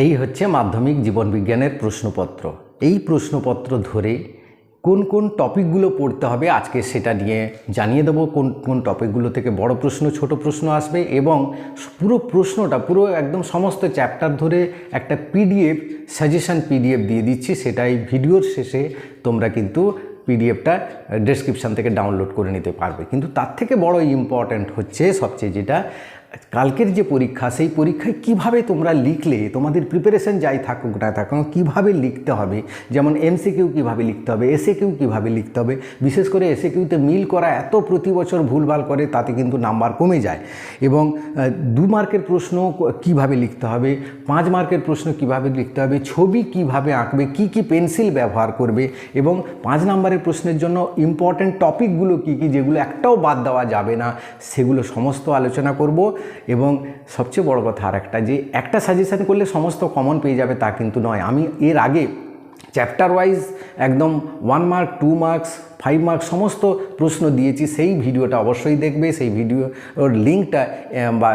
এই হচ্ছে মাধ্যমিক জীবনবিজ্ঞানের প্রশ্নপত্র। এই প্রশ্নপত্র ধরে কোন কোন টপিকগুলো পড়তে হবে আজকে সেটা নিয়ে জানিয়ে দেবো। কোন কোন টপিকগুলো থেকে বড় প্রশ্ন ছোট প্রশ্ন আসবে এবং পুরো প্রশ্নটা পুরো একদম সমস্ত চ্যাপ্টার ধরে একটা পিডিএফ সাজেশন পিডিএফ দিয়ে দিচ্ছি। সেটা এই ভিডিওর শেষে তোমরা কিন্তু পিডিএফটা ডেসক্রিপশান থেকে ডাউনলোড করে নিতে পারবে। কিন্তু তার থেকে বড় ইম্পর্ট্যান্ট হচ্ছে সবচেয়ে যেটা কালকের যে পরীক্ষা, সেই পরীক্ষায় কিভাবে তোমরা লিখলে, তোমাদের প্রিপারেশন যাই থাকুক না থাকুক, কীভাবে লিখতে হবে। যেমন এমসিকিউ কীভাবে লিখতে হবে, এসএকিউ কীভাবে লিখতে হবে। বিশেষ করে এসএকিউতে মিল করা এত প্রতি বছর ভুলভাল করে, তাতে কিন্তু নাম্বার কমে যায়। এবং 2 মার্কের প্রশ্ন কিভাবে লিখতে হবে, 5 মার্কের প্রশ্ন কিভাবে লিখতে হবে, ছবি কিভাবে আঁকবে, কি কি পেন্সিল ব্যবহার করবে, এবং 5 নম্বরের প্রশ্নের জন্য ইম্পর্ট্যান্ট টপিকগুলো কী কী, যেগুলো একটাও বাদ দেওয়া যাবে না, সেগুলো সমস্ত আলোচনা করব। এবং সবচেয়ে বড় কথা আর একটা, যে একটা সাজেশান করলে সমস্ত কমন পেয়ে যাবে তা কিন্তু নয়। আমি এর আগে চ্যাপ্টার ওয়াইজ একদম 1 মার্ক 2 মার্কস 5 মার্কস সমস্ত প্রশ্ন দিয়েছি। সেই ভিডিওটা অবশ্যই দেখবে। সেই ভিডিওর লিঙ্কটা বা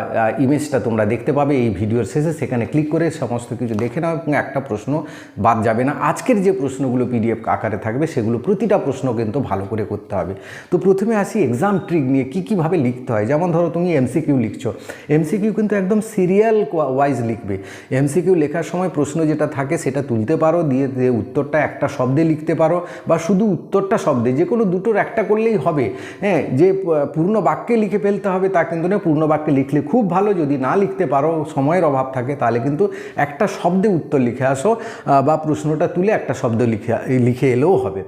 ইমেজটা তোমরা দেখতে পাবে এই ভিডিওর শেষে। সেখানে ক্লিক করে সমস্ত কিছু দেখে নাও এবং একটা প্রশ্ন বাদ যাবে না। আজকের যে প্রশ্নগুলো পিডিএফ আকারে থাকবে সেগুলো প্রতিটা প্রশ্ন কিন্তু ভালো করে করতে হবে। তো প্রথমে আসি এক্সাম ট্রিক নিয়ে, কীভাবে লিখতে হয়। যেমন ধরো তুমি এমসিকিউ লিখছো, এমসিকিউ কিন্তু একদম সিরিয়াল ওয়াইজ লিখবে। এমসিকিউ লেখার সময় প্রশ্ন যেটা থাকে সেটা তুলতে পারো, দিয়ে উত্তরটা একটা শব্দে লিখতে পারো, বা শুধু উত্তরটা শব্দে, যে কোনো দুটোর একটা করলেই হবে। হ্যাঁ, যে পূর্ণ বাক্যে লিখে ফেলতে হবে তা কিন্তু না। পূর্ণ বাক্যে লিখলে খুব ভালো, যদি না লিখতে পারো, সময়ের অভাব থাকে, তাহলে কিন্তু একটা শব্দে উত্তর লিখে আসো, বা প্রশ্নটা তুলে একটা শব্দ লিখে এলেও হবে।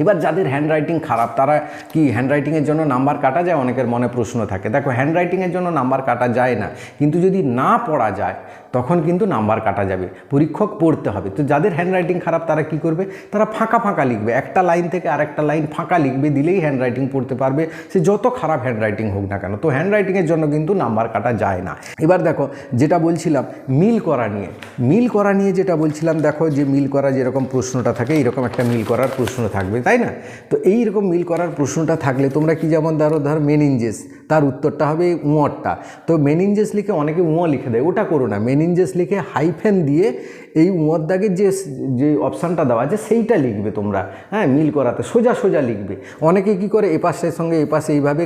এবার যাদের হ্যান্ডরাইটিং খারাপ, তারা কি হ্যান্ডরাইটিংয়ের জন্য নাম্বার কাটা যায়? অনেকের মনে প্রশ্ন থাকে। দেখো, হ্যান্ডরাইটিংয়ের জন্য নাম্বার কাটা যায় না, কিন্তু যদি না পড়া যায় তখন কিন্তু নাম্বার কাটা যাবে। পরীক্ষক পড়তে হবে। তো যাদের হ্যান্ডরাইটিং খারাপ তারা কি করবে? তারা ফাঁকা ফাঁকা লিখবে, একটা লাইন থেকে আরেকটা লাইন ফাঁকা লিখবে, দিলেই হ্যান্ডরাইটিং পড়তে পারবে, সে যত খারাপ হ্যান্ডরাইটিং হোক না কেন। তো হ্যান্ডরাইটিংয়ের জন্য কিন্তু নাম্বার কাটা যায় না। এবার দেখো, যেটা বলছিলাম মিল করা নিয়ে যেটা বলছিলাম, দেখো যে মিল করা যেরকম প্রশ্নটা থাকে, এইরকম একটা মিল করার প্রশ্ন থাকবে, তাই না? তো এইরকম মিল করার প্রশ্নটা থাকলে তোমরা কি, যেমন ধরো মেনিনজেস, তার উত্তরটা হবে উঁয়রটা। তো মেনিনজেস লিখে অনেকে উঁ লিখে দেয়, ওটা করো না। মেনিনজেস লিখে হাইফেন দিয়ে এই উঁর দাগের যে অপশানটা দেওয়া আছে সেইটা লিখবে তোমরা। হ্যাঁ, মিল করাতে সোজা সোজা লিখবে। অনেকে কি করে, এপাশের সঙ্গে এপাশে এইভাবে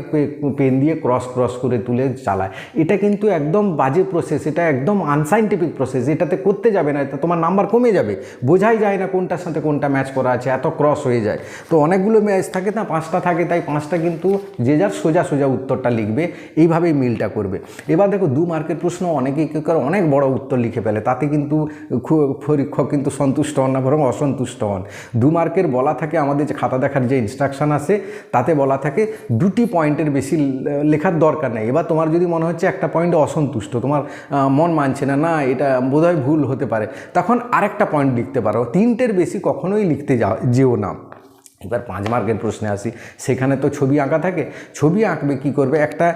পেন দিয়ে ক্রস করে তুলে চালায়। এটা কিন্তু একদম বাজে প্রসেস, এটা একদম আনসাইন্টিফিক প্রসেস। এটাতে করতে যাবে না, এটা তোমার নাম্বার কমে যাবে। বোঝাই যায় না কোনটার সাথে কোনটা ম্যাচ করা আছে, এত ক্রস হয়ে যায়। তো অনেকগুলো ম্যাচ থাকে না, 5টা থাকে, তাই 5টা কিন্তু যে যার সোজা সোজা উত্তরটা লিখবে, এইভাবেই মিলটা করবে। এবার দেখো 2 মার্কের প্রশ্ন অনেকেই কেউ করে অনেক বড় উত্তর লিখে ফেলে, তাতে কিন্তু পরীক্ষক কিন্তু সন্তুষ্ট হন না, বরং অসন্তুষ্ট হন। 2 মার্কের বলা থাকে, আমাদের যে খাতা দেখার যে ইনস্ট্রাকশান আছে তাতে বলা থাকে 2টি পয়েন্টের বেশি লেখার দরকার নেই। এবার তোমার যদি মনে হচ্ছে একটা পয়েন্টে অসন্তুষ্ট, তোমার মন মানছে না, না এটা বোধহয় ভুল হতে পারে, তখন আরেকটা পয়েন্ট লিখতে পারো। 3টের বেশি কখনোই লিখতে যেও না। এবার 5 মার্কের প্রশ্নে আসি, সেখানে তো ছবি আঁকা থাকে। ছবি আঁকবে কি করবে? একটা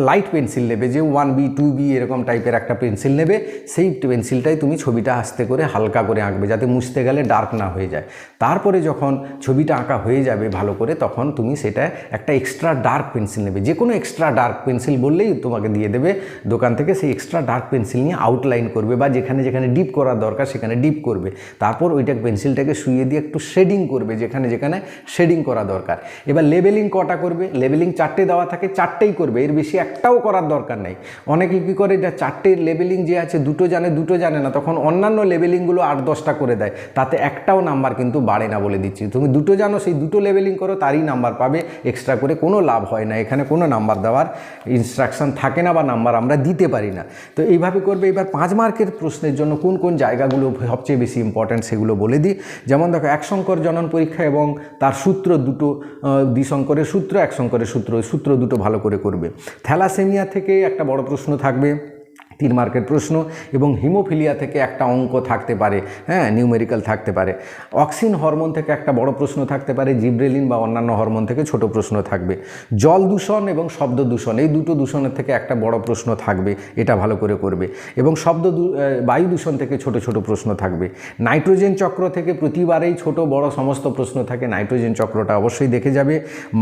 লাইট পেন্সিল নেবে, যে 1B 2B এরকম টাইপের একটা পেন্সিল নেবে। সেই পেন্সিলটাই তুমি ছবিটা আস্তে করে হালকা করে আঁকবে, যাতে মুছতে গেলে ডার্ক না হয়ে যায়। তারপরে যখন ছবিটা আঁকা হয়ে যাবে ভালো করে, তখন তুমি সেটা একটা এক্সট্রা ডার্ক পেন্সিল নেবে। যে কোনো এক্সট্রা ডার্ক পেন্সিল বললেই তোমাকে দিয়ে দেবে দোকান থেকে। সেই এক্সট্রা ডার্ক পেন্সিল নিয়ে আউটলাইন করবে, বা যেখানে যেখানে ডিপ করার দরকার সেখানে ডিপ করবে। তারপর ওইটা পেন্সিলটাকে শুইয়ে দিয়ে একটু শেডিং করবে, যেখানে যেখানে শেডিং করা দরকার। এবার লেবেলিং কটা করবে? লেবেলিং 4টে দেওয়া থাকে, 4টেই করবে, এর বেশি একটাও করার দরকার নেই। অনেকে কী করে, এটা 4টে লেবেলিং যে আছে, 2টো জানে না, তখন অন্যান্য লেবেলিংগুলো 8-10টা করে দেয়, তাতে একটাও নাম্বার কিন্তু বাড়ে না, বলে দিচ্ছি। তুমি 2টো জানো, সেই 2টো লেবেলিং করো, তারই নাম্বার পাবে। এক্সট্রা করে কোনো লাভ হয় না, এখানে কোনো নাম্বার দেওয়ার ইনস্ট্রাকশন থাকে না, বা নাম্বার আমরা দিতে পারি না। তো এইভাবে করবে। এবার 5 মার্কের প্রশ্নের জন্য কোন কোন জায়গাগুলো সবচেয়ে বেশি ইম্পর্ট্যান্ট সেগুলো বলে দিই। যেমন দেখো, 1 সংকর জনন পরীক্ষা এবং তার সূত্র দুটো, দ্বিসংকরের সূত্র, 1 সংকরের সূত্র দুটো ভালো করে করবে। থ্যালাসেমিয়া থেকে একটা বড় প্রশ্ন থাকবে, 3 মার্কের প্রশ্ন, এবং হিমোফিলিয়া থেকে একটা অঙ্ক থাকতে পারে, হ্যাঁ, নিউমেরিক্যাল থাকতে পারে। অক্সিন হরমোন থেকে একটা বড় প্রশ্ন থাকতে পারে, জিব্রেলিন বা অন্যান্য হরমোন থেকে ছোট প্রশ্ন থাকবে। জল দূষণ এবং শব্দ দূষণ, এই দুটো দূষণের থেকে একটা বড় প্রশ্ন থাকবে, এটা ভালো করে করবে। এবং বায়ু দূষণ থেকে ছোট ছোট প্রশ্ন থাকবে। নাইট্রোজেন চক্র থেকে প্রতিবারেই ছোট বড় সমস্ত প্রশ্ন থাকে, নাইট্রোজেন চক্রটা অবশ্যই দেখে যাবে।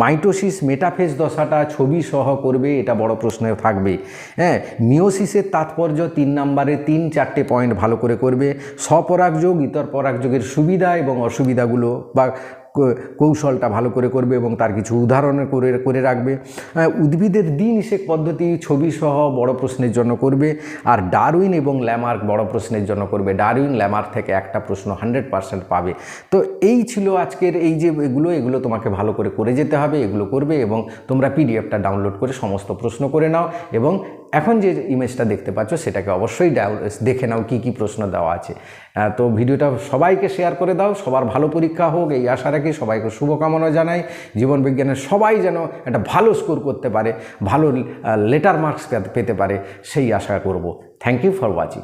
মাইটোসিস মেটাফেজ দশাটা ছবি সহ করবে, এটা বড় প্রশ্নে থাকবে। হ্যাঁ, মিওসিসের তাৎপর্য, 3 নম্বরে 3-4টে পয়েন্ট ভালো করে করবে। স্বপরাগযোগ, ইতর পরাগযোগের সুবিধা এবং অসুবিধাগুলো বা কৌশলটা ভালো করে করবে এবং তার কিছু উদাহরণ করে রাখবে। উদ্ভিদের দ্বি-নিষেক পদ্ধতি ছবি সহ বড় প্রশ্নের জন্য করবে। আর ডারউইন এবং ল্যামার্ক বড় প্রশ্নের জন্য করবে। ডারউইন ল্যামার্ক থেকে একটা প্রশ্ন 100% পাবে। তো এই ছিল আজকের এই যে এগুলো তোমাকে ভালো করে যেতে হবে, এগুলো করবে এবং তোমরা পিডিএফটা ডাউনলোড করে সমস্ত প্রশ্ন করে নাও এবং এখন যে ইমেজটা দেখতে পাচ্ছ সেটাকে অবশ্যই দেখে নাও কী কী প্রশ্ন দেওয়া আছে। তো ভিডিওটা সবাইকে শেয়ার করে দাও। সবার ভালো পরীক্ষা হোক এই আশা রাখি, সবাইকে শুভকামনা জানাই। জীবন বিজ্ঞানের সবাই যেন একটা ভালো স্কোর করতে পারে, ভালো লেটার মার্কস পেতে পারে সেই আশা করব। Thank you for watching.